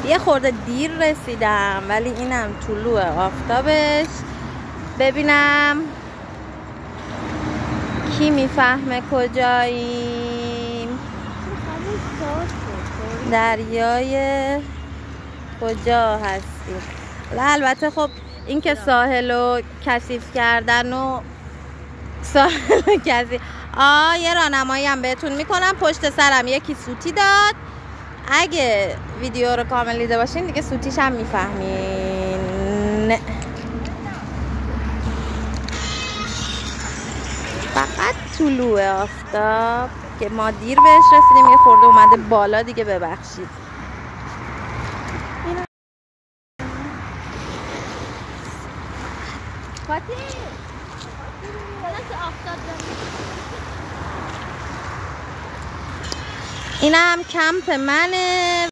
یه خورده دیر رسیدم ولی اینم طلوع آفتابش. ببینم کی میفهمه کجاییم. دریای کجا هستیم؟ البته خب این که ساحل رو کثیف کردن و ساحل کثیف. یه راهنمایی هم بهتون میکنم. پشت سرم یکی سوتی داد. اگه ویدیو رو کامل دیده باشین دیگه سوتیش هم میفهمین. فقط طلوع آفتاب که ما دیر بهش رسیدیم، یه خورده اومده بالا دیگه، ببخشید. اینم کمپ منه